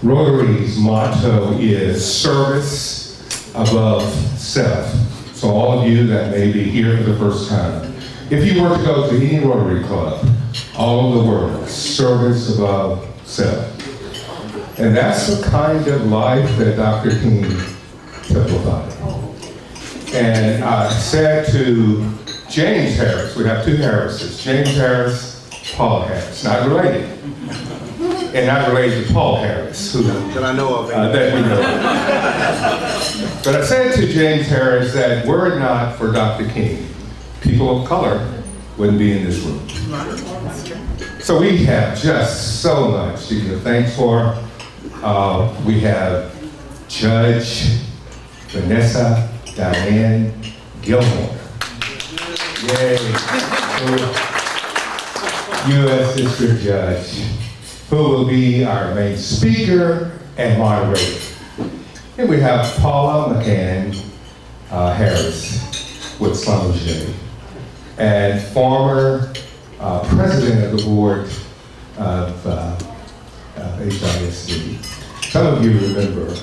Rotary's motto is service above self. So all of you that may be here for the first time, if you were to go to any Rotary Club, all of the words, service above self. And that's the kind of life that Dr. King typified. And I said to James Harris, we have two Harrises, James Harris, Paula Harris, not related. And not related to Paul Harris, who that I know of. That we know of. But I said to James Harris that were it not for Dr. King, people of color wouldn't be in this room. So we have just so much to give thanks for. We have Judge Vanessa, Diane, Gilmore. Yay. U.S. District Judge, who will be our main speaker and moderator. And we have Paula McCann Harris with Schlumberger, and former president of the board of HISD. Some of you remember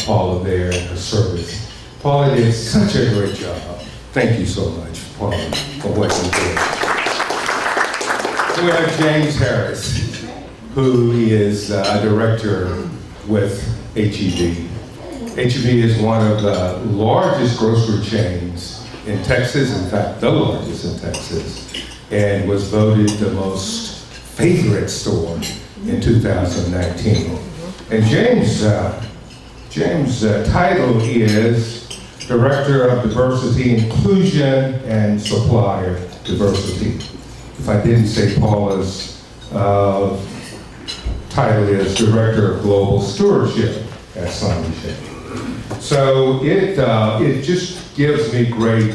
Paula there and her service. Paula did such a great job. Thank you so much, Paula, for what you did. We have James Harris, who is a director with HEB. HEB is one of the largest grocery chains in Texas, in fact, the largest in Texas, and was voted the most favorite store in 2019. And James' title is Director of Diversity, Inclusion, and Supplier Diversity. If I didn't say Paula's title is Director of Global Stewardship at Schlumberger. So it just gives me great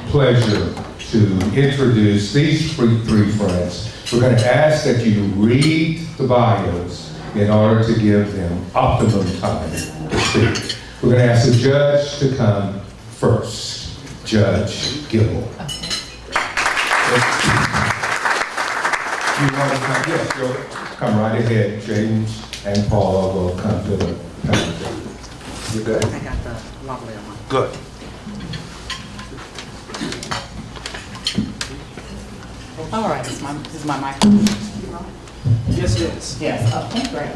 pleasure to introduce these three friends. We're going to ask that you read the bios in order to give them optimum time to speak. We're going to ask the judge to come first, Judge Gilmore. You want to come? Yes, you'll come right ahead. James and Paula will come to the panel. You good? I got the lovely one. Good. All right, is my microphone? Yes, it is. Yes, okay, great.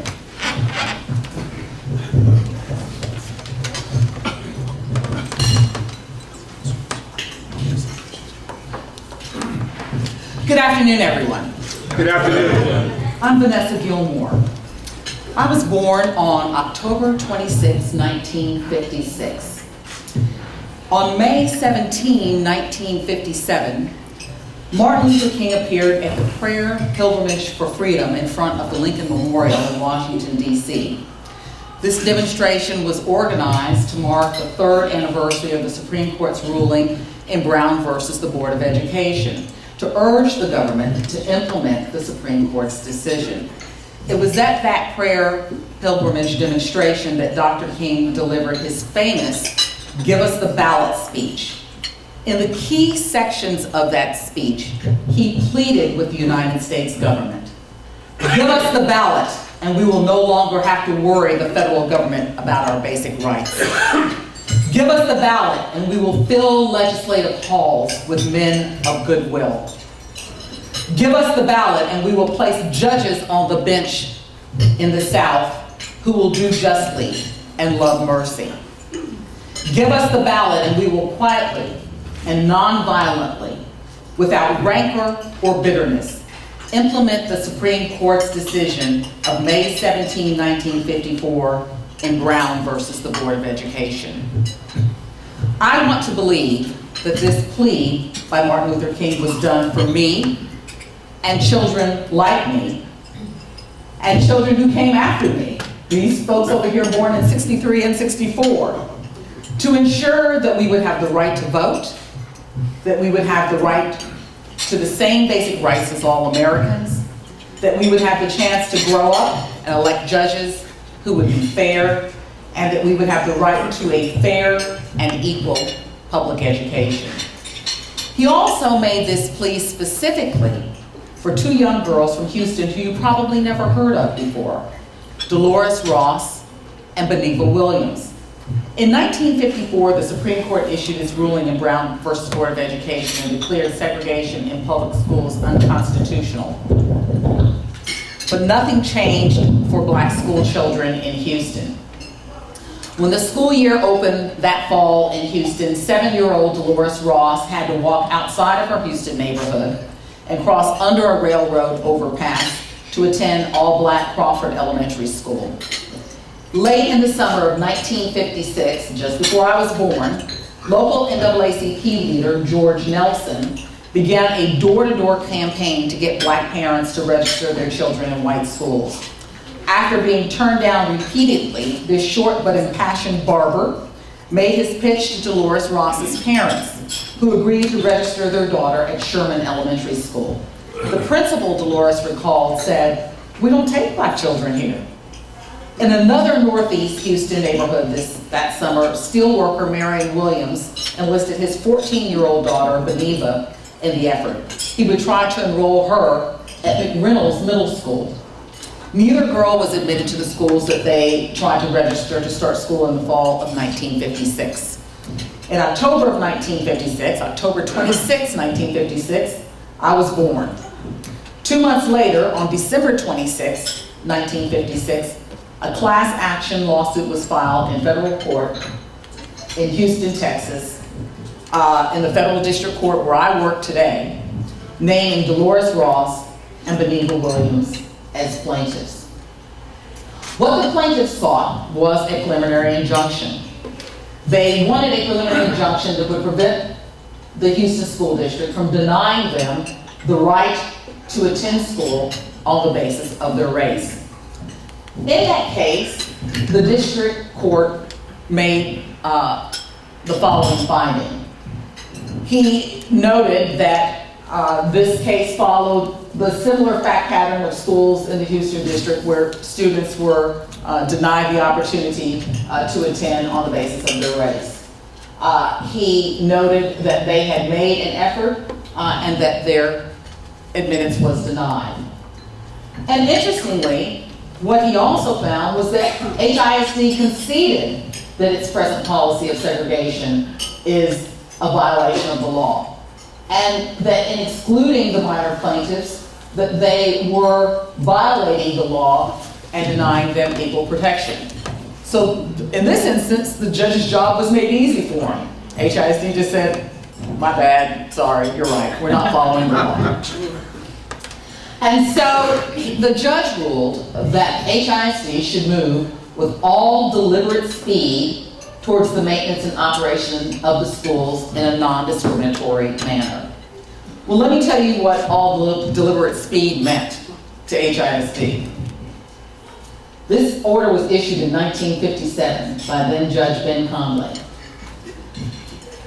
Good afternoon, everyone. Good afternoon. I'm Vanessa Gilmore. I was born on October 26, 1956. On May 17, 1957, Martin Luther King appeared at the prayer pilgrimage for freedom in front of the Lincoln Memorial in Washington, D.C. This demonstration was organized to mark the 3rd anniversary of the Supreme Court's ruling in Brown versus the Board of Education, to urge the government to implement the Supreme Court's decision. It was at that prayer pilgrimage demonstration that Dr. King delivered his famous "Give Us the Ballot" speech. In the key sections of that speech, he pleaded with the United States government. Give us the ballot, and we will no longer have to worry the federal government about our basic rights. Give us the ballot, and we will fill legislative halls with men of goodwill. Give us the ballot, and we will place judges on the bench in the South who will do justly and love mercy. Give us the ballot, and we will quietly and non-violently, without rancor or bitterness, implement the Supreme Court's decision of May 17, 1954 in Brown versus the Board of Education. I want to believe that this plea by Martin Luther King was done for me and children like me and children who came after me, these folks over here born in 63 and 64, to ensure that we would have the right to vote, that we would have the right to the same basic rights as all Americans, that we would have the chance to grow up and elect judges who would be fair, and that we would have the right to a fair and equal public education. He also made this plea specifically for 2 young girls from Houston who you probably never heard of before. Dolores Ross, and Beneva Williams. In 1954, the Supreme Court issued its ruling in Brown versus Board of Education and declared segregation in public schools unconstitutional. But nothing changed for black school children in Houston. When the school year opened that fall in Houston, 7-year-old Dolores Ross had to walk outside of her Houston neighborhood and cross under a railroad overpass to attend all-black Crawford Elementary School. Late in the summer of 1956, just before I was born, local NAACP leader George Nelson began a door-to-door campaign to get black parents to register their children in white schools. After being turned down repeatedly, this short but impassioned barber made his pitch to Dolores Ross's parents, who agreed to register their daughter at Sherman Elementary School. The principal, Dolores recalled, said, "We don't take black children here." In another Northeast Houston neighborhood that summer, steelworker Marion Williams enlisted his 14-year-old daughter, Beneva, in the effort. He would try to enroll her at McReynolds Middle School. Neither girl was admitted to the schools that they tried to register to start school in the fall of 1956. In October of 1956, October 26, 1956, I was born. 2 months later, on December 26, 1956, a class action lawsuit was filed in federal court in Houston, Texas, in the federal district court where I work today, naming Dolores Ross and Beneva Williams as plaintiffs. What the plaintiffs sought was a preliminary injunction. They wanted a preliminary injunction that would prevent the Houston School District from denying them the right to attend school on the basis of their race. In that case, the district court made the following finding. He noted that this case followed the similar fact pattern of schools in the Houston district where students were denied the opportunity to attend on the basis of their race. He noted that they had made an effort and that their admittance was denied. And interestingly, what he also found was that HISD conceded that its present policy of segregation is a violation of the law, and that in excluding the minor plaintiffs, that they were violating the law and denying them equal protection. So in this instance, the judge's job was made easy for him. HISD just said, "My bad, sorry, you're right, we're not following the law." And so the judge ruled that HISD should move with all deliberate speed towards the maintenance and operation of the schools in a non-discriminatory manner. Well, let me tell you what all deliberate speed meant to HISD. This order was issued in 1957 by then Judge Ben Conley.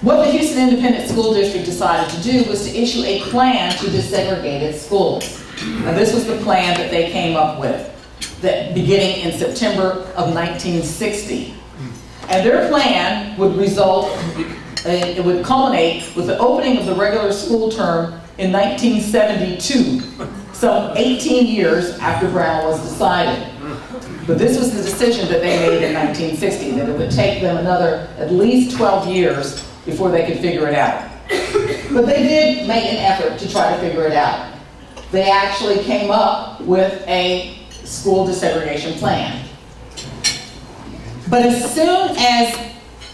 What the Houston Independent School District decided to do was to issue a plan to desegregate its schools. And this was the plan that they came up with, that beginning in September of 1960. And their plan would it would culminate with the opening of the regular school term in 1972, some 18 years after Brown was decided. But this was the decision that they made in 1960, that it would take them another at least 12 years before they could figure it out. But they did make an effort to try to figure it out. They actually came up with a school desegregation plan. But as soon as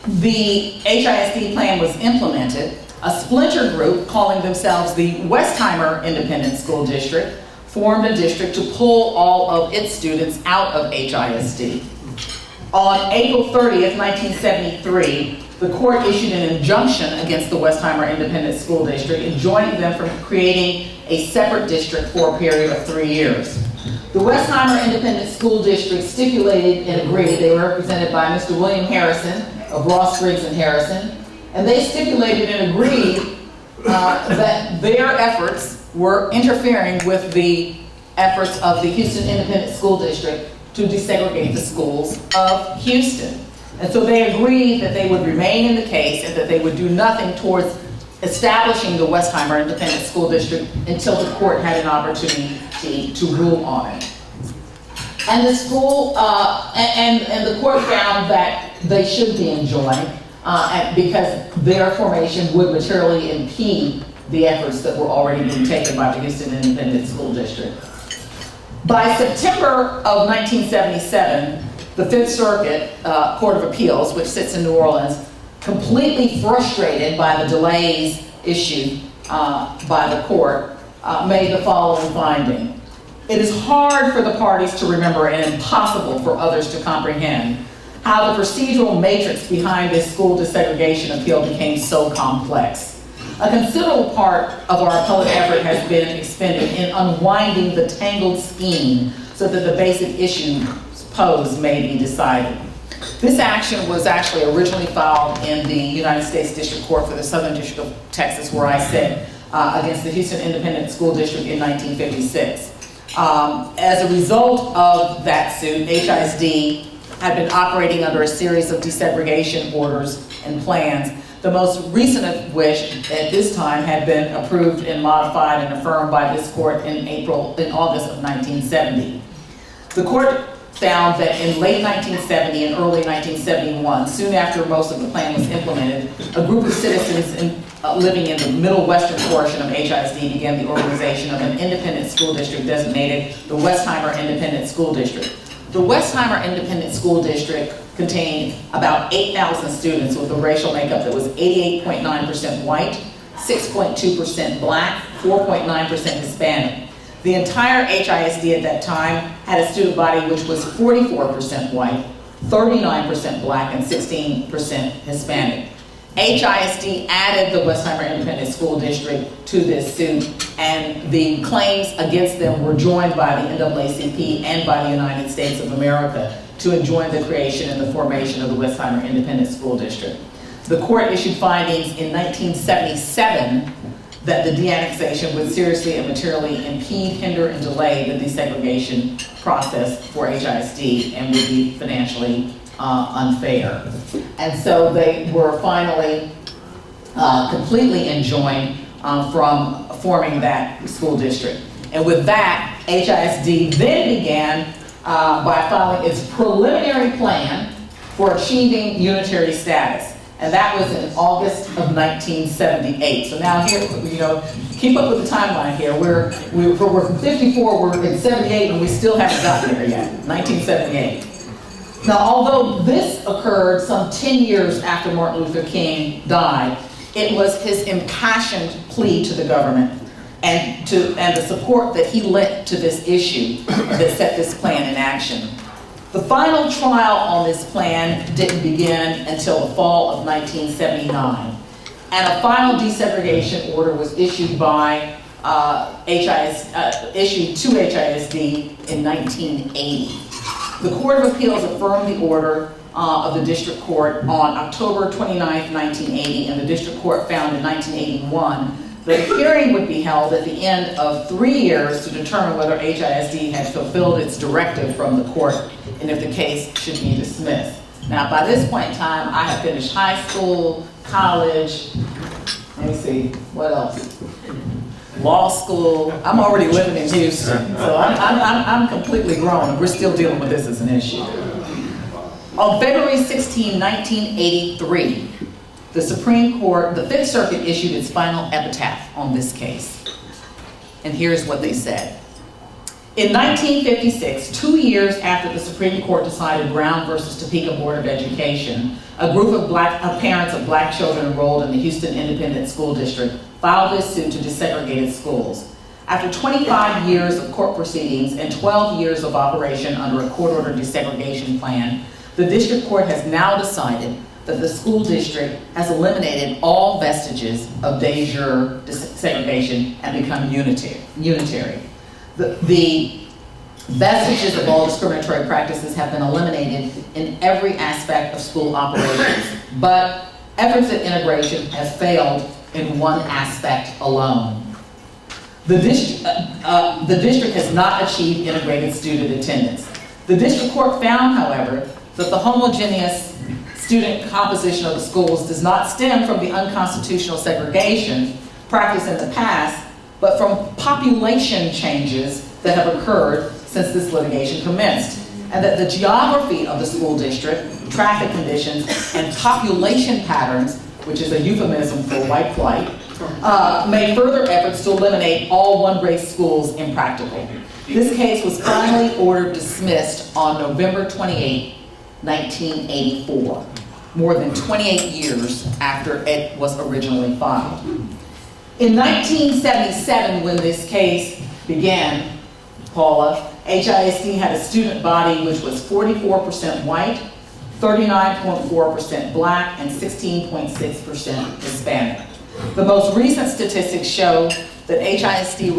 the HISD plan was implemented, a splinter group calling themselves the Westheimer Independent School District formed a district to pull all of its students out of HISD. On April 30th, 1973, the court issued an injunction against the Westheimer Independent School District, enjoining them from creating a separate district for a period of 3 years. The Westheimer Independent School District stipulated and agreed, they were represented by Mr. William Harrison of Ross, Briggs and Harrison, and they stipulated and agreed that their efforts were interfering with the efforts of the Houston Independent School District to desegregate the schools of Houston. And so they agreed that they would remain in the case and that they would do nothing towards establishing the Westheimer Independent School District until the court had an opportunity to rule on it. And the school, and the court found that they should be enjoined because their formation would materially impede the efforts that were already being taken by the Houston Independent School District. By September of 1977, the Fifth Circuit Court of Appeals, which sits in New Orleans, completely frustrated by the delays issued by the court, made the following finding. It is hard for the parties to remember and impossible for others to comprehend how the procedural matrix behind this school desegregation appeal became so complex. A considerable part of our appellate effort has been expended in unwinding the tangled scheme so that the basic issues posed may be decided. This action was actually originally filed in the United States District Court for the Southern District of Texas, where I sit, against the Houston Independent School District in 1956. As a result of that suit, HISD had been operating under a series of desegregation orders and plans, the most recent of which at this time had been approved and modified and affirmed by this court in August of 1970. The court found that in late 1970 and early 1971, soon after most of the plan was implemented, a group of citizens living in the middle western portion of HISD began the organization of an independent school district designated the Westheimer Independent School District. The Westheimer Independent School District contained about 8,000 students with a racial makeup that was 88.9% white, 6.2% black, 4.9% Hispanic. The entire HISD at that time had a student body which was 44% white, 39% black, and 16% Hispanic. HISD added the Westheimer Independent School District to this suit, and the claims against them were joined by the NAACP and by the United States of America to enjoin the creation and the formation of the Westheimer Independent School District. The court issued findings in 1977 that the de-annexation would seriously and materially impede, hinder, and delay the desegregation process for HISD and would be financially unfair. And so they were finally completely enjoined from forming that school district. And with that, HISD then began by filing its preliminary plan for achieving unitary status. And that was in August of 1978. So now here, you know, keep up with the timeline here. We're from 54, we're in 78, and we still haven't gotten there yet, 1978. Now, although this occurred some 10 years after Martin Luther King died, it was his impassioned plea to the government and the support that he lent to this issue that set this plan in action. The final trial on this plan didn't begin until the fall of 1979, and a final desegregation order was issued by issued to HISD in 1980. The Court of Appeals affirmed the order of the District Court on October 29, 1980, and the District Court found in 1981 that a hearing would be held at the end of 3 years to determine whether HISD had fulfilled its directive from the court and if the case should be dismissed. Now, by this point in time, I have finished high school, college, let me see, what else? Law school. I'm already living in Houston, so I'm completely grown, and we're still dealing with this as an issue. On February 16, 1983, the Supreme Court, the Fifth Circuit issued its final epitaph on this case. And here's what they said. In 1956, 2 years after the Supreme Court decided Brown versus Topeka Board of Education, a group of parents of black children enrolled in the Houston Independent School District filed this suit to desegregate its schools. After 25 years of court proceedings and 12 years of operation under a court-ordered desegregation plan, the district court has now decided that the school district has eliminated all vestiges of de jure segregation and become unitary. The vestiges of all discriminatory practices have been eliminated in every aspect of school operations, but efforts at integration have failed in one aspect alone. The district has not achieved integrated student attendance. The district court found, however, that the homogeneous student composition of the schools does not stem from the unconstitutional segregation practiced in the past, but from population changes that have occurred since this litigation commenced, and that the geography of the school district, traffic conditions, and population patterns, which is a euphemism for white flight, made further efforts to eliminate all one-race schools impractical. This case was finally ordered dismissed on November 28, 1984, more than 28 years after it was originally filed. In 1977, when this case began, Paula, HISD had a student body which was 44% white, 39.4% black, and 16.6% Hispanic. The most recent statistics show that HISD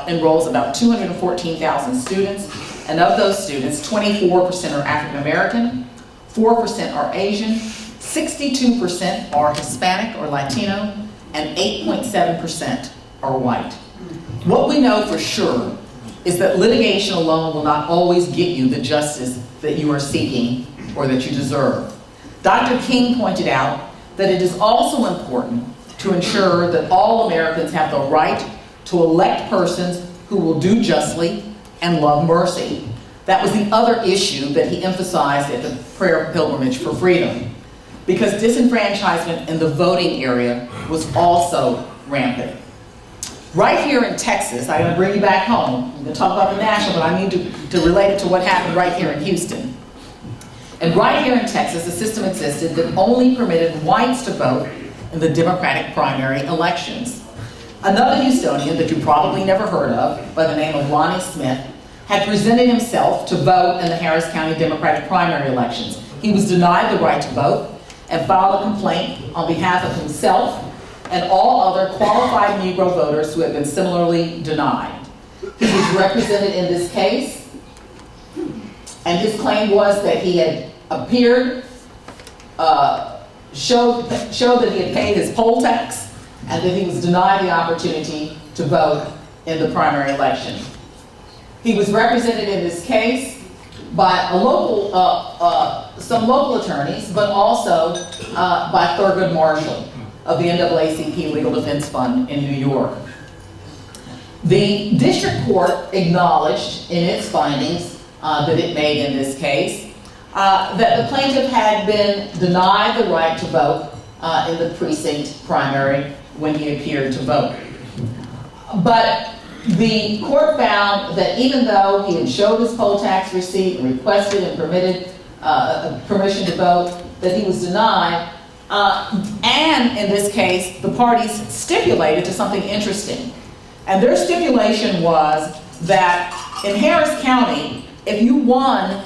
enrolls about 214,000 students, and of those students, 24% are African American, 4% are Asian, 62% are Hispanic or Latino, and 8.7% are white. What we know for sure is that litigation alone will not always get you the justice that you are seeking or that you deserve. Dr. King pointed out that it is also important to ensure that all Americans have the right to elect persons who will do justly and love mercy. That was the other issue that he emphasized at the prayer pilgrimage for freedom, because disenfranchisement in the voting area was also rampant. Right here in Texas, I'm going to bring you back home. I'm going to talk about the national, but I need to relate it to what happened right here in Houston. And right here in Texas, a system existed that only permitted whites to vote in the Democratic primary elections. Another Houstonian that you probably never heard of, by the name of Lonnie Smith, had presented himself to vote in the Harris County Democratic primary elections. He was denied the right to vote and filed a complaint on behalf of himself and all other qualified Negro voters who had been similarly denied. He was represented in this case, and his claim was that he had appeared, showed that he had paid his poll tax, and that he was denied the opportunity to vote in the primary election. He was represented in this case by a local, some local attorneys, but also by Thurgood Marshall of the NAACP Legal Defense Fund in New York. The district court acknowledged in its findings that it made in this case that the plaintiff had been denied the right to vote in the precinct primary when he appeared to vote. But the court found that even though he had showed his poll tax receipt and requested and permitted permission to vote, that he was denied. And in this case, the parties stipulated to something interesting. And their stipulation was that in Harris County, if you won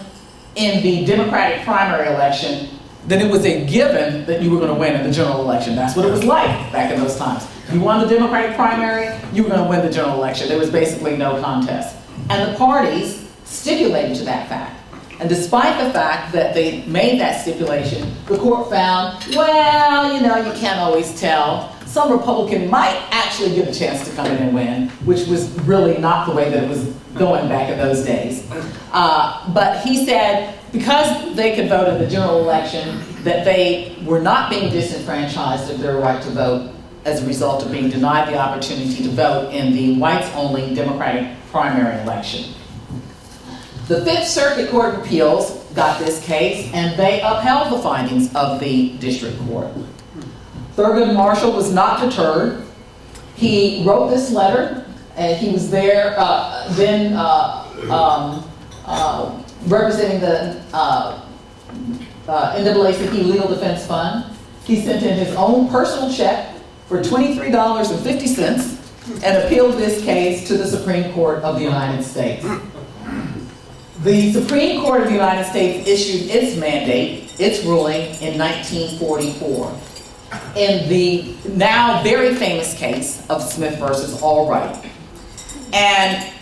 in the Democratic primary election, then it was a given that you were going to win in the general election. That's what it was like back in those times. You won the Democratic primary, you were going to win the general election. There was basically no contest. And the parties stipulated to that fact. And despite the fact that they made that stipulation, the court found, well, you know, you can't always tell. Some Republican might actually get a chance to come in and win, which was really not the way that it was going back in those days. But he said, because they could vote in the general election, that they were not being disenfranchised of their right to vote as a result of being denied the opportunity to vote in the whites-only Democratic primary election. The Fifth Circuit Court of Appeals got this case, and they upheld the findings of the district court. Thurgood Marshall was not deterred. He wrote this letter, and he was there then representing the NAACP Legal Defense Fund. He sent in his own personal check for $23.50 and appealed this case to the Supreme Court of the United States. The Supreme Court of the United States issued its mandate, its ruling, in 1944 in the now very famous case of Smith versus Albright. And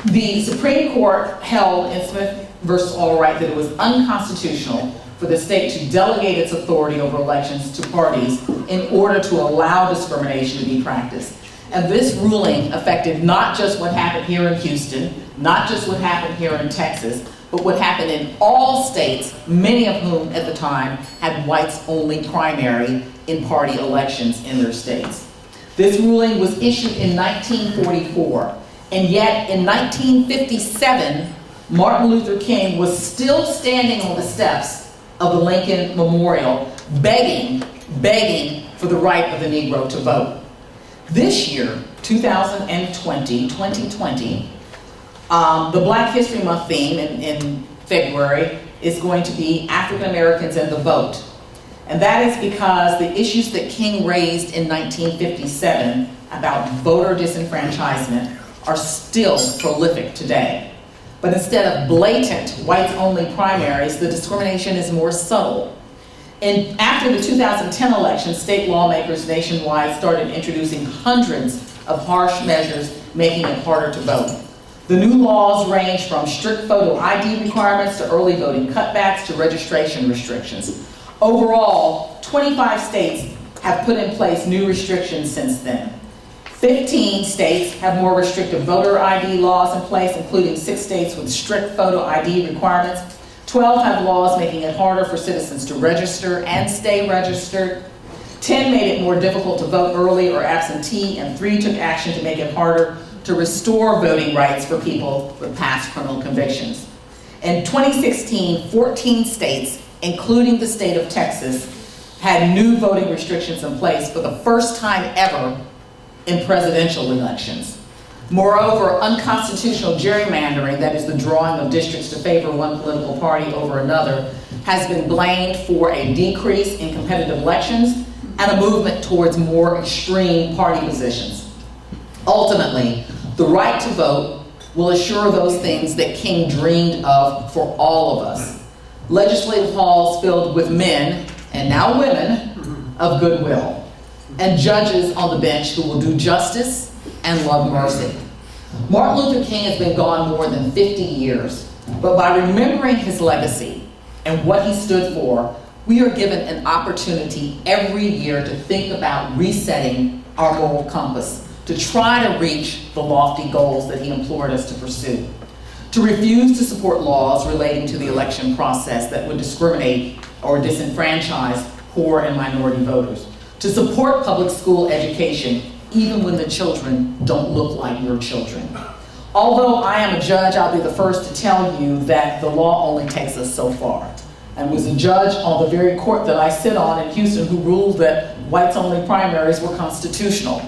the Supreme Court held in Smith versus Albright that it was unconstitutional for the state to delegate its authority over elections to parties in order to allow discrimination to be practiced. And this ruling affected not just what happened here in Houston, not just what happened here in Texas, but what happened in all states, many of whom at the time had whites-only primary in party elections in their states. This ruling was issued in 1944, And yet, in 1957, Martin Luther King was still standing on the steps of the Lincoln Memorial, begging for the right of the Negro to vote. This year, 2020, the Black History Month theme in February is going to be African Americans and the vote. And that is because the issues that King raised in 1957 about voter disenfranchisement are still prolific today. But instead of blatant whites-only primaries, the discrimination is more subtle. And after the 2010 election, state lawmakers nationwide started introducing hundreds of harsh measures making it harder to vote. The new laws range from strict photo ID requirements to early voting cutbacks to registration restrictions. Overall, 25 states have put in place new restrictions since then. 15 states have more restrictive voter ID laws in place, including 6 states with strict photo ID requirements. 12 have laws making it harder for citizens to register and stay registered. 10 made it more difficult to vote early or absentee, and 3 took action to make it harder to restore voting rights for people with past criminal convictions. In 2016, 14 states, including the state of Texas, had new voting restrictions in place for the first time ever in presidential elections. Moreover, unconstitutional gerrymandering, that is the drawing of districts to favor one political party over another, has been blamed for a decrease in competitive elections and a movement towards more extreme party positions. Ultimately, the right to vote will assure those things that King dreamed of for all of us. Legislative halls filled with men, and now women, of goodwill, and judges on the bench who will do justice and love mercy. Martin Luther King has been gone more than 50 years, but by remembering his legacy and what he stood for, we are given an opportunity every year to think about resetting our moral compass, to try to reach the lofty goals that he implored us to pursue, to refuse to support laws relating to the election process that would discriminate or disenfranchise poor and minority voters, to support public school education even when the children don't look like your children. Although I am a judge, I'll be the first to tell you that the law only takes us so far. And was a judge on the very court that I sit on in Houston who ruled that whites-only primaries were constitutional.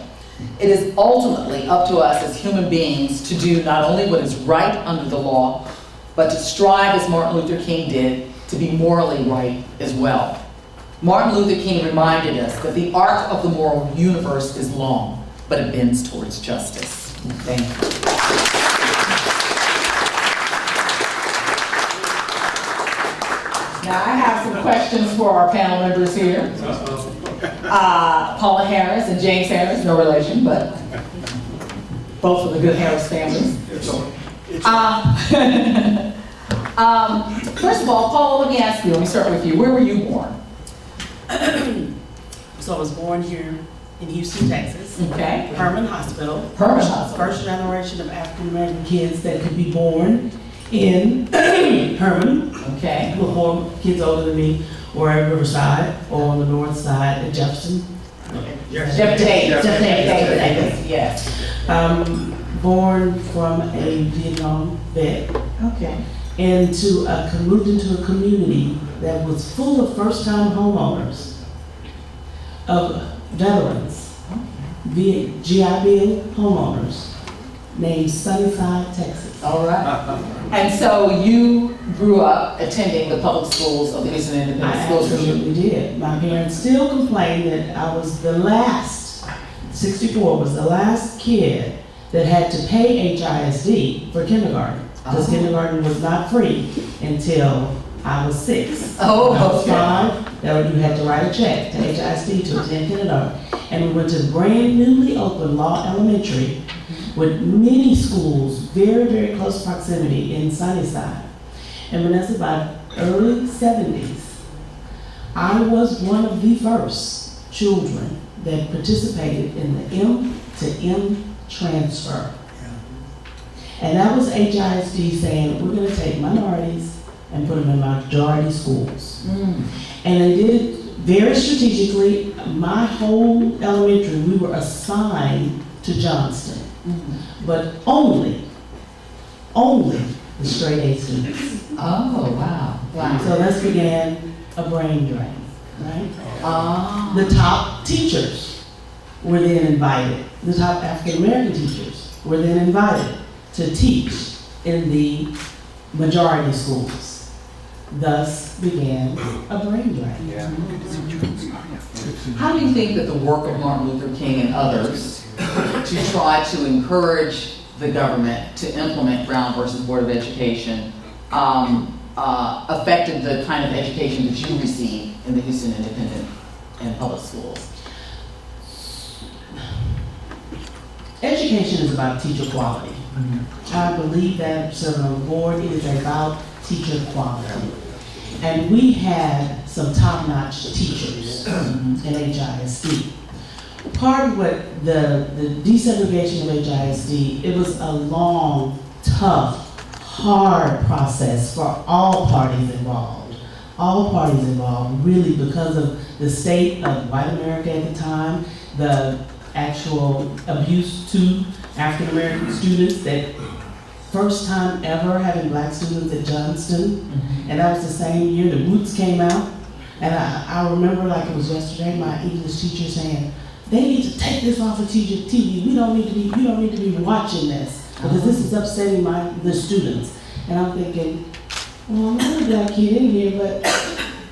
It is ultimately up to us as human beings to do not only what is right under the law, but to strive, as Martin Luther King did, to be morally right as well. Martin Luther King reminded us that the arc of the moral universe is long, but it bends towards justice. Thank you. Now I have some questions for our panel members here. Paula Harris and James Harris, no relation, but both of the good Harris families. First of all, Paula, let me start with you. Where were you born? So I was born here in Houston, Texas. Okay. Herman Hospital. Herman Hospital. First generation of African American kids that could be born in Herman. Okay. Before kids older than me were at Riverside or on the north side at Jefferson. Jefferson Davis, yes. Born from a Vietnam vet. Okay. Moved into a community that was full of first-time homeowners, of veterans, GI Bill homeowners, named Sunnyside, Texas. All right. And so you grew up attending the public schools of the Houston Independent School District. I absolutely did. My parents still complain that I was the last, 64 was the last kid that had to pay HISD for kindergarten. Because kindergarten was not free until I was 6. Oh, I was okay. 5, you had to write a check to HISD to attend kindergarten. And we went to brand newly opened Law Elementary with many schools, very, very close proximity in Sunnyside. And Vanessa, by early 70s, I was one of the first children that participated in the M to M transfer. And that was HISD saying, we're going to take minorities and put them in majority schools. And they did it very strategically. My whole elementary, we were assigned to Johnston. but only the straight A students. Oh, wow, wow. So this began a brain drain, right? Ah. The top teachers were then invited, the top African American teachers were then invited to teach in the majority schools. Thus began a brain drain. How do you think that the work of Martin Luther King and others to try to encourage the government to implement Brown versus Board of Education affected the kind of education that you received in the Houston Independent and public schools? Education is about teacher quality. I believe that serving on the board, it is about teacher quality. And we had some top-notch teachers in HISD. Part of what the desegregation of HISD, it was a long, tough, hard process for all parties involved. All parties involved, really, because of the state of white America at the time, the actual abuse to African American students, that first time ever having black students at Johnston, and that was the same year the Roots came out. And I remember like it was yesterday, my English teacher saying, they need to take this off of TV. We don't need to be watching this because this is upsetting the students. And I'm thinking, well, I'm not a black kid in here, but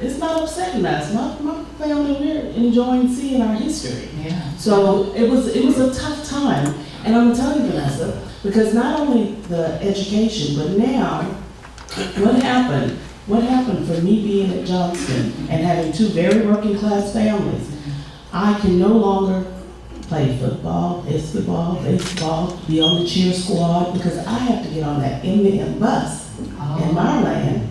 it's not upsetting us. My family, we're enjoying seeing our history. Yeah. So it was a tough time. And I'm telling you, Vanessa, because not only the education, but now, what happened for me being at Johnston and having two very working class families, I can no longer play football, basketball, baseball, be on the cheer squad, because I have to get on that M bus in my land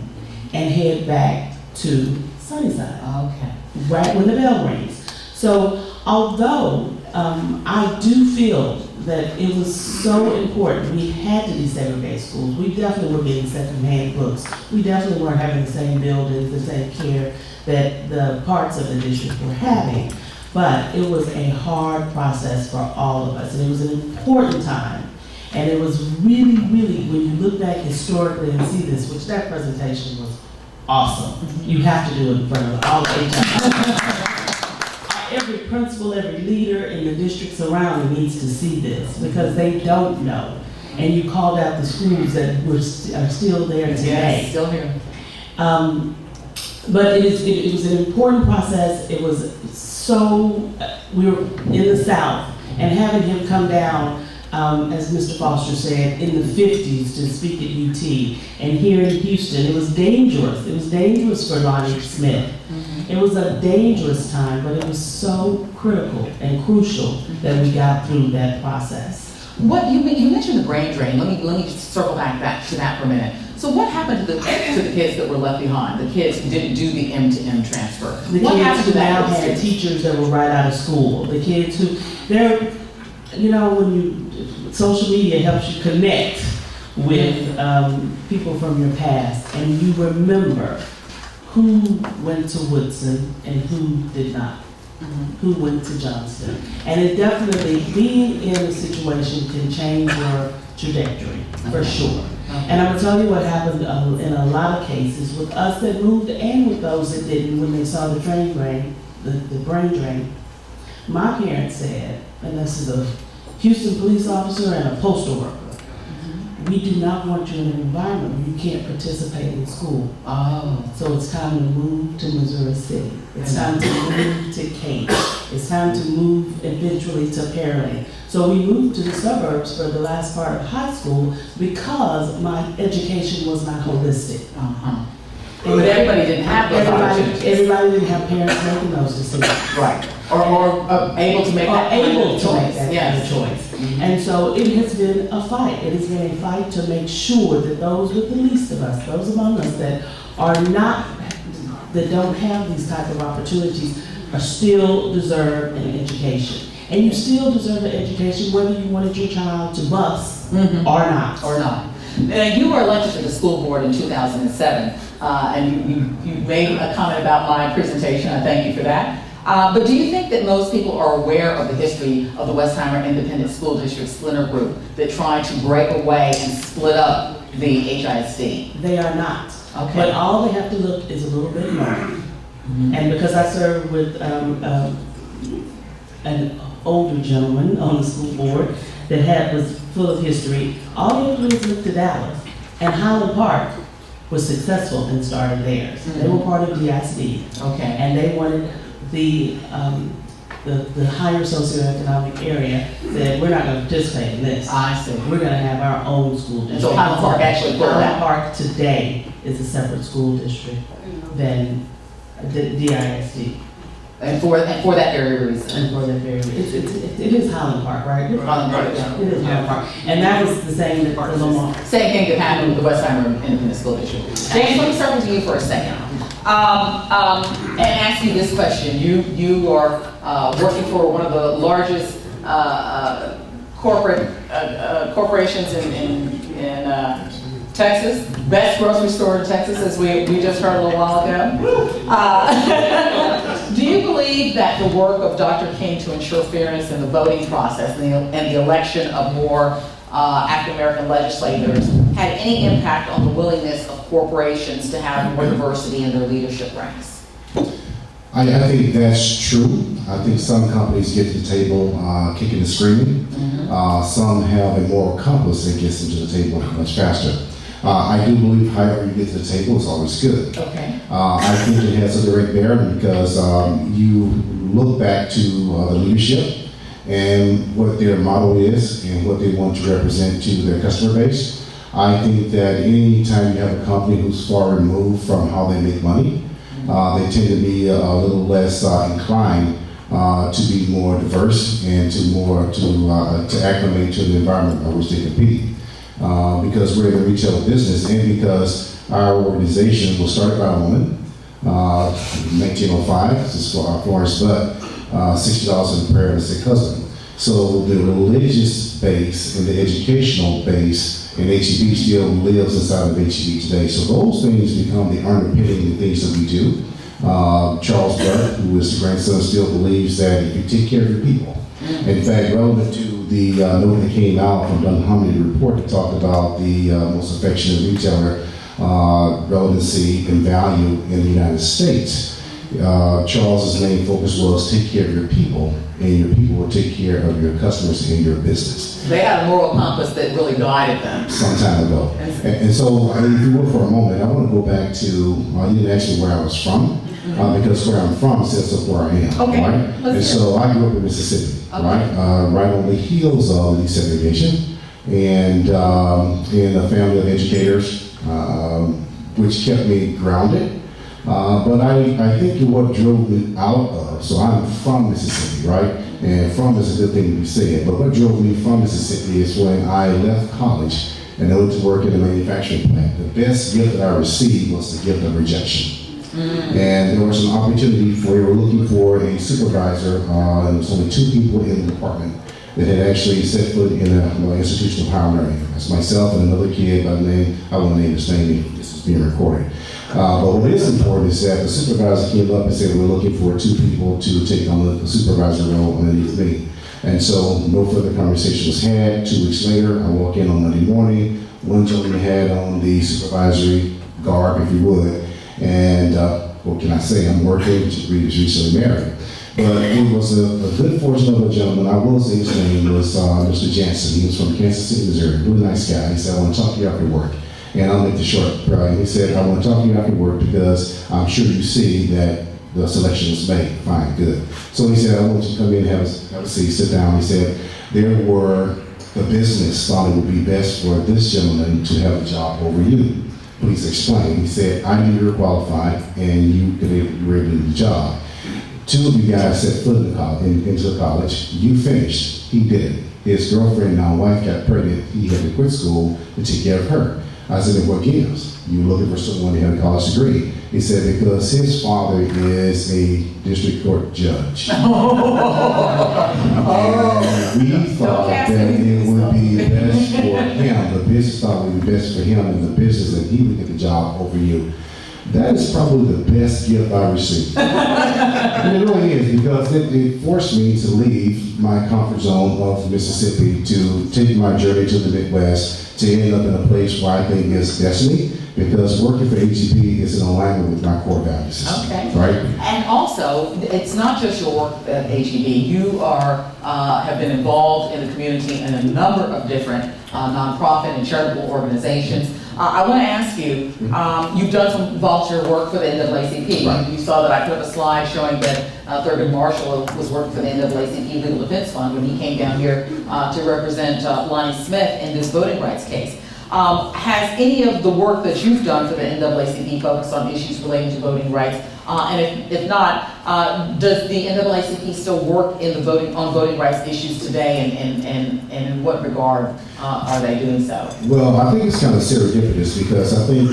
and head back to Sunnyside. Okay. Right when the bell rings. So although I do feel that it was so important, we had to desegregate schools. We definitely were getting secondhand books. We definitely weren't having the same buildings, the same care that the parts of the district were having. But it was a hard process for all of us, and it was an important time. And it was really, really, when you look back historically and see this, which that presentation was awesome. You have to do it in front of all the every principal, every leader in the district surrounding needs to see this because they don't know. And you called out the schools that are still there today. Yes, still here. But it was an important process. It was so, we were in the South, and having him come down, as Mr. Foster said, in the 50s to speak at UT, and here in Houston, it was dangerous. It was dangerous for Lonnie Smith. It was a dangerous time, but it was so critical and crucial that we got through that process. What you mentioned the brain drain. Let me just circle back to that for a minute. So what happened to the kids that were left behind? The kids who didn't do the M-to-M transfer. The What kids happened who to that now group of had students? teachers that were right out of school. The kids who, they're, you know, when social media helps you connect with people from your past, and you remember who went to Woodson and who did not, who went to Johnston. And it definitely, being in a situation can change your trajectory, for sure. And I'm gonna tell you what happened in a lot of cases with us that moved and with those that didn't when they saw the brain drain, the brain drain. My parents said, and this is a Houston police officer and a postal worker, we do not want you in an environment where you can't participate in school. So it's time to move to Missouri City. It's time to move to Cape. It's time to move eventually to Pearland. So we moved to the suburbs for the last part of high school because my education was not holistic. But everybody didn't have those opportunities. Everybody didn't have parents making those decisions. Right. Or able to make that kind of choice. Yes. Choice. And so it has been a fight. It has been a fight to make sure that those with the least of us, those among us that are not, that don't have these type of opportunities, are still deserve an education. And you still deserve an education whether you wanted your child to bus or not. Or not. You were elected to the school board in 2007, and you made a comment about my presentation. I thank you for that. But do you think that most people are aware of the history of the Westheimer Independent School District Splinter Group that tried to break away and split up the HISD? They are not. Okay. But all they have to look is a little bit north. And because I served with an older gentleman on the school board that was full of history, all you have to do is look to Dallas. And Highland Park was successful in starting theirs. They were part of DISD. Okay. And they wanted the higher socioeconomic area that we're not going to participate in this. I see. We're going to have our own school district. So Highland Park actually pulled Highland out. Park today is a separate school district than the DISD. And for that very reason. And for that very reason, it is Highland Park, right? Highland Park, yeah. It is Highland Park. And that was the same that the Lamar. Same thing that happened with the Westheimer Independent School District. James, let me start with you for a second. And ask you this question. You are working for one of the largest corporations in Texas, best grocery store in Texas, as we just heard a little while ago. Do you believe that the work of Dr. King to ensure fairness in the voting process and the election of more African American legislators had any impact on the willingness of corporations to have more diversity in their leadership ranks? I think that's true. I think some companies get to the table kicking and screaming. Some have a moral compass that gets them to the table much faster. I do believe however you get to the table is always good. Okay. I think it has a direct bearing because you look back to the leadership and what their model is and what they want to represent to their customer base. I think that any time you have a company who's far removed from how they make money, they tend to be a little less inclined to be more diverse and to acclimate to the environment by which they compete. Because we're in the retail business and because our organization was started by a woman in 1905, this is Florence Butt, $60 in prayer and a sick husband. So the religious base and the educational base in HEB still lives inside of HEB today. So those things become the underpinning things that we do. Charles Butt, who is the grandson, still believes that if you take care of your people, in fact, relevant to the note that came out from Dunhamley, the report that talked about the most affectionate retailer relevancy and value in the United States. Charles's main focus was take care of your people, and your people will take care of your customers and your business. They had a moral compass that really guided them. Some time ago. And so, if you will for a moment, I want to go back to, you didn't ask me where I was from, because where I'm from sets up where I am, Okay. right? And so I grew up in Mississippi, right? Right on the heels of desegregation, and in a family of educators, which kept me grounded. But I think what drove me out of, so I'm from Mississippi, right? And from is a good thing to be said, but what drove me from Mississippi is when I left college and I went to work in a manufacturing plant. The best gift that I received was the gift of rejection. And there was an opportunity for, we were looking for a supervisor, and there was only 2 people in the department that had actually set foot in an institution of higher learning. That's myself and another kid by the name, I won't name his name, this is being recorded. But what is important is that the supervisor came up and said, we're looking for 2 people to take on the supervisor role underneath me. And so no further conversation was had. 2 weeks later, I walk in on Monday morning. One gentleman had on the supervisory garb, if you would. And what can I say? I'm working, he's recently married. But it was a good fortune of a gentleman. I will say his name was Mr. Jansen. He was from Kansas City, Missouri. Really nice guy. He said, I want to talk to you after work. And I'll make this short. Right? He said, I want to talk to you after work because I'm sure you see that the selection was made. Fine, good. So he said, I want you to come in and have a seat, sit down. He said, the business thought it would be best for this gentleman to have a job over you. Please explain. He said, I knew you were qualified and you were able to do the job. 2 of you guys set foot into the college. You finished. He did. His girlfriend, now wife, got pregnant. He had to quit school to take care of her. I said, what gives? You were looking for someone who had a college degree. He said, because his father is a district court judge. And we thought that it would be best for him. The business thought it would be best for him and the business that he would get the job over you. That is probably the best gift I received. And it really is, because it forced me to leave my comfort zone of Mississippi to take my journey to the Midwest, to end up in a place where I think is destiny, because working for AGP is in alignment with my core values. Okay. Right? And also, it's not just your work at HEB. You have been involved in the community in a number of different nonprofit and charitable organizations. I want to ask you, you've done some volunteer work for the NAACP. Right. You saw that I put up a slide showing that Thurgood Marshall was working for the NAACP Legal Defense Fund when he came down here to represent Lonnie Smith in this voting rights case. Has any of the work that you've done for the NAACP focused on issues relating to voting rights? And if not, does the NAACP still work in the on voting rights issues today, and in what regard are they doing so? Well, I think it's kind of serendipitous, because I think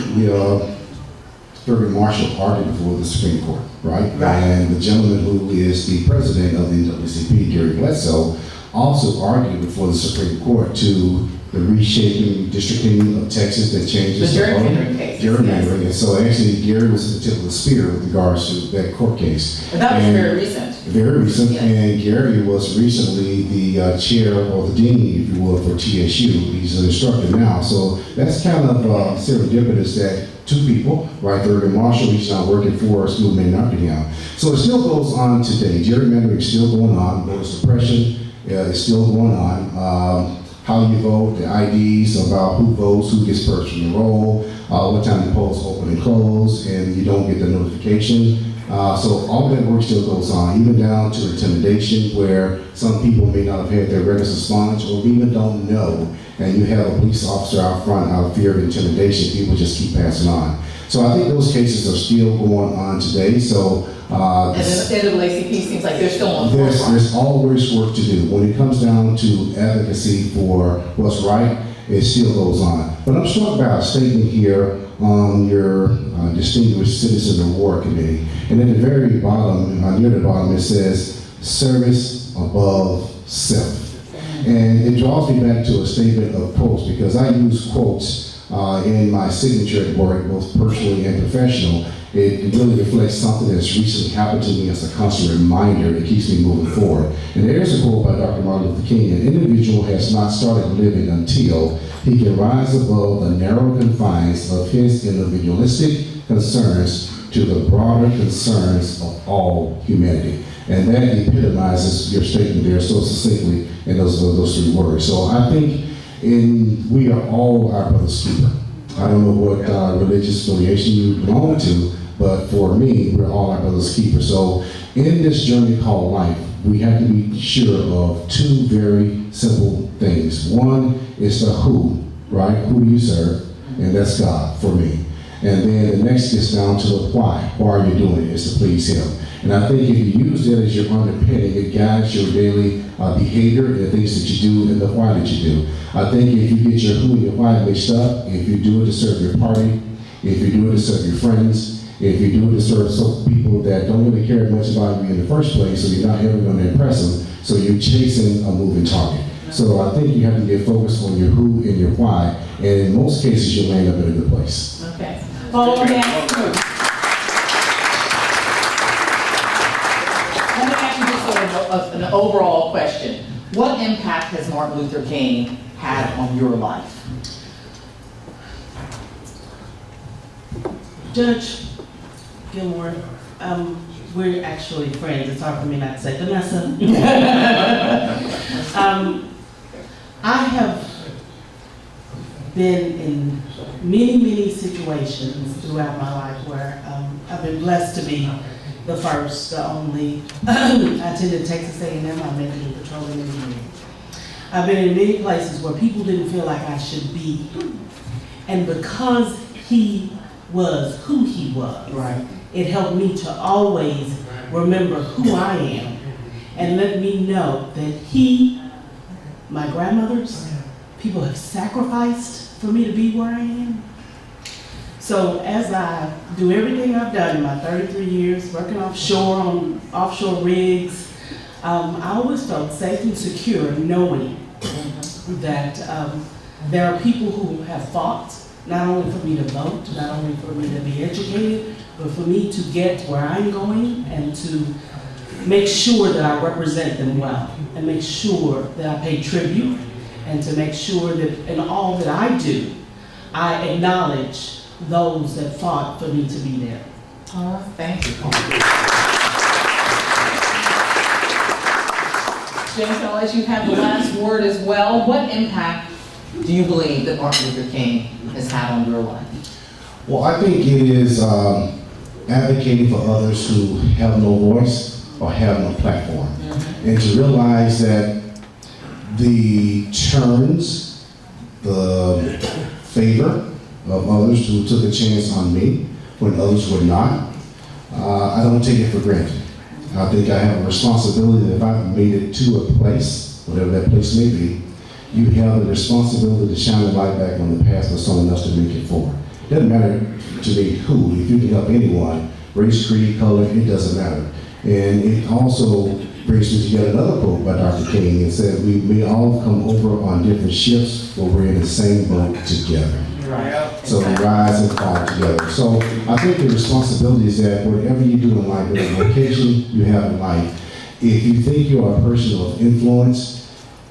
Thurgood Marshall argued before the Supreme Court, right? And the gentleman who is the president of the NAACP, Gary Bledsoe, also argued before the Supreme Court to the reshaping districting of Texas that changes the gerrymandering case. Gerrymandering. And so actually Gary was at the tip of the spear with regards to that court case. And that was very recent. Very recent. Yes. And Gary was recently the chair or the dean, if you will, for TSU. He's an instructor now. So that's kind of serendipitous that two people, right, Thurgood Marshall, he's now working for a school named after him. So it still goes on today. Gerrymandering is still going on. Voter suppression is still going on. How you vote, the IDs about who votes, who gets first from the roll, what time the polls open and close, and you don't get the notification. So all that work still goes on, even down to intimidation, where some people may not have had their records expunged, or even don't know, and you have a police officer out front out of fear of intimidation, people just keep passing on. So I think those cases are still going on today. So and the NAACP seems like they're still on the forefront. There's always work to do. When it comes down to advocacy for what's right, it still goes on. But I'm struck by a statement here on your Distinguished Citizen Award Committee. And at the very bottom, near the bottom, it says, service above self. And it draws me back to a statement of quotes, because I use quotes in my signature at work, both personally and professional. It really reflects something that's recently happened to me as a constant reminder that keeps me moving forward. And there's a quote by Dr. Martin Luther King: an individual has not started living until he can rise above the narrow confines of his individualistic concerns to the broader concerns of all humanity. And that epitomizes your statement there so succinctly in those three words. So I think we are all our brother's keeper. I don't know what religious affiliation you belong to, but for me, we're all our brother's keeper. So in this journey called life, we have to be sure of two very simple things. One is the who, right? Who do you serve? And that's God for me. And then the next gets down to the why. Why are you doing it? It's to please Him. And I think if you use that as your underpinning, it guides your daily behavior and the things that you do and the why that you do. I think if you get your who and your why mixed up, if you do it to serve your party, if you do it to serve your friends, if you do it to serve some people that don't really care much about you in the first place, so you're not ever going to impress them, so you're chasing a moving target. So I think you have to get focused on your who and your why, and in most cases you'll land up in a good place. Okay. Paula, let me ask you just sort of an overall question. What impact has Martin Luther King had on your life? Judge Gilmore, we're actually friends. It's hard for me not to say Vanessa. I have been in many, many situations throughout my life where I've been blessed to be the first, the only. I attended Texas A&M. I majored in petroleum engineering. I've been in many places where people didn't feel like I should be, and because he was who he was, right, it helped me to always remember who I am and let me know that he, my grandmothers, people have sacrificed for me to be where I am. So as I do everything I've done in my 33 years, working offshore on offshore rigs, I always felt safe and secure knowing that there are people who have fought not only for me to vote, not only for me to be educated, but for me to get where I'm going and to make sure that I represent them well, and make sure that I pay tribute, and to make sure that in all that I do, I acknowledge those that fought for me to be there. Oh, thank you. James, I'll let you have the last word as well. What impact do you believe that Martin Luther King has had on your life? Well, I think it is advocating for others who have no voice or have no platform. And to realize that the turns, the favor of others who took a chance on me when others would not, I don't take it for granted. I think I have a responsibility that if I've made it to a place, whatever that place may be, you have the responsibility to shine the light back on the path for someone else to make it forward. It doesn't matter to me who, if you can help anyone, race, creed, color, it doesn't matter. And it also brings me to yet another quote by Dr. King. It said, we may all come over on different ships, but we're in the same boat together. Right. So we rise and fall together. So I think the responsibility is that whatever you do in life, whatever vocation you have in life, if you think you are a person of influence,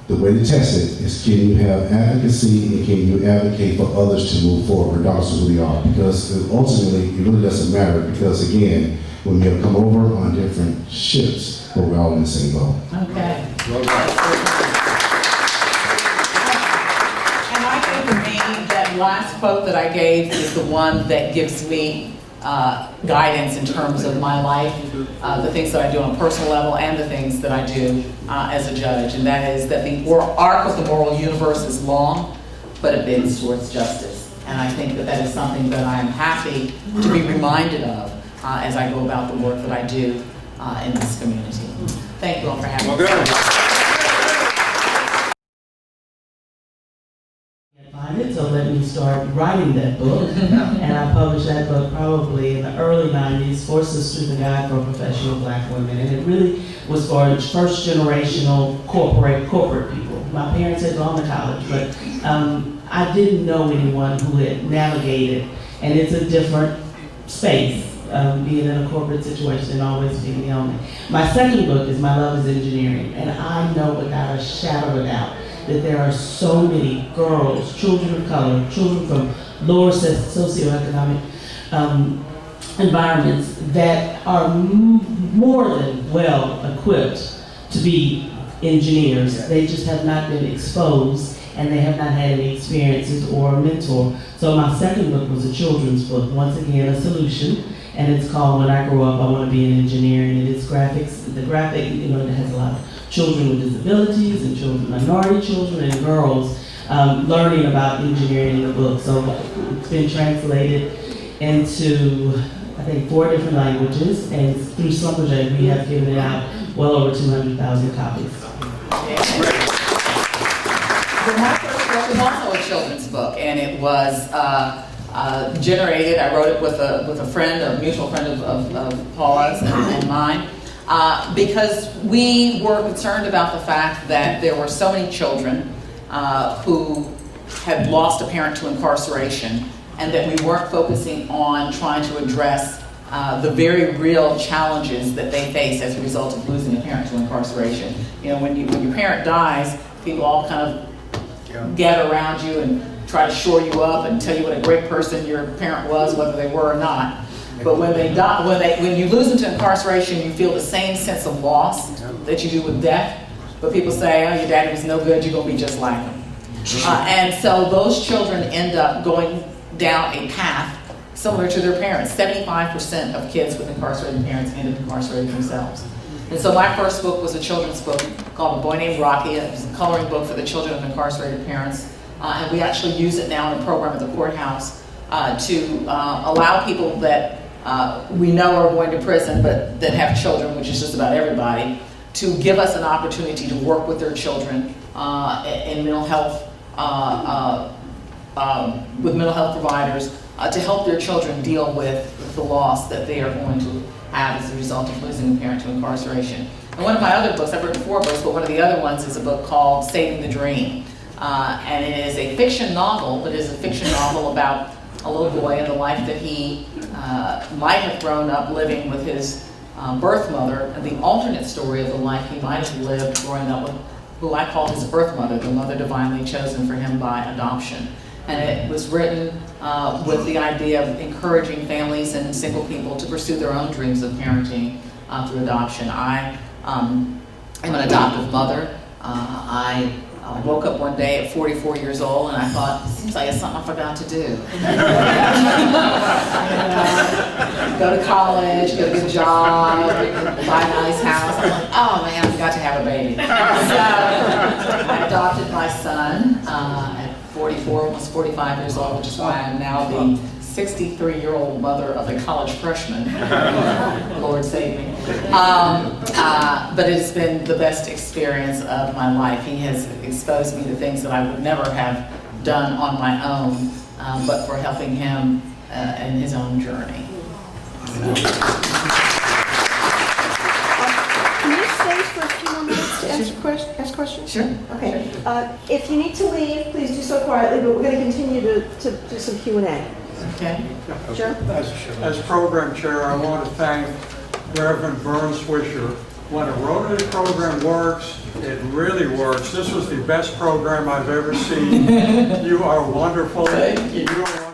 the way to test it is, can you have advocacy and can you advocate for others to move forward regardless of who they are? Because ultimately, it really doesn't matter, because again, we may have come over on different ships, but we're all in the same boat. Okay. And I think for me, that last quote that I gave is the one that gives me guidance in terms of my life, the things that I do on a personal level and the things that I do as a judge. And that is that the arc of the moral universe is long, but it bends towards justice. And I think that that is something that I am happy to be reminded of as I go about the work that I do in this community. Thank you all for having me. Find it, so let me start writing that book. And I published that book probably in the early 90s, Force the Truth and Guide for Professional Black Women. And it really was for first generational corporate people. My parents had gone to college, but I didn't know anyone who had navigated, and it's a different space. Being in a corporate situation and always being the only. My second book is My Love is Engineering, and I know without a shadow of a doubt that there are so many girls, children of color, children from lower socioeconomic environments that are more than well equipped to be engineers. They just have not been exposed, and they have not had any experiences or a mentor. So my second book was a children's book, once again a solution. And it's called When I Grow Up, I Want to Be an Engineer. And it is graphics. The graphic, it has a lot of children with disabilities and children, minority children and girls learning about engineering in the book. So it's been translated into, I think, 4 different languages. And through Schlumberger, we have given it out well over 200,000 copies. My first book was also a children's book, and it was generated. I wrote it with a friend, a mutual friend of Paula's and mine, because we were concerned about the fact that there were so many children who had lost a parent to incarceration, and that we weren't focusing on trying to address the very real challenges that they face as a result of losing a parent to incarceration. You know, when your parent dies, people all kind of gather around you and try to shore you up and tell you what a great person your parent was, whether they were or not. But when they die, when you lose them to incarceration, you feel the same sense of loss that you do with death. But people say, oh, your daddy was no good, you're going to be just like him. And so those children end up going down a path similar to their parents. 75% of kids with incarcerated parents end up incarcerated themselves. And so my first book was a children's book called A Boy Named Rocky. It was a coloring book for the children of incarcerated parents. And we actually use it now in a program at the courthouse to allow people that we know are going to prison, but that have children, which is just about everybody, to give us an opportunity to work with their children in mental health, with mental health providers, to help their children deal with the loss that they are going to have as a result of losing a parent to incarceration. And one of my other books, I've written 4 books, but one of the other ones is a book called Saving the Dream. And it is a fiction novel, but it is a fiction novel about a little boy and the life that he might have grown up living with his birth mother, and the alternate story of the life he might have lived growing up with who I call his birth mother, the mother divinely chosen for him by adoption. And it was written with the idea of encouraging families and single people to pursue their own dreams of parenting through adoption. I am an adoptive mother. I woke up one day at 44 years old and I thought, it seems like it's something I forgot to do. Go to college, get a good job, buy a nice house. I'm like, oh man, I forgot to have a baby. So I adopted my son at 44, almost 45 years old, which is why I'm now the 63-year-old mother of a college freshman. Lord save me. But it's been the best experience of my life. He has exposed me to things that I would never have done on my own, but for helping him in his own journey. Can you stay for a few more minutes to ask questions? Sure. Okay. If you need to leave, please do so quietly, but we're going to continue to do some Q&A. Okay. Sure. As program chair, I want to thank Reverend Vern Swisher. When a Rotary program works, it really works. This was the best program I've ever seen. You are wonderful. Thank you. You are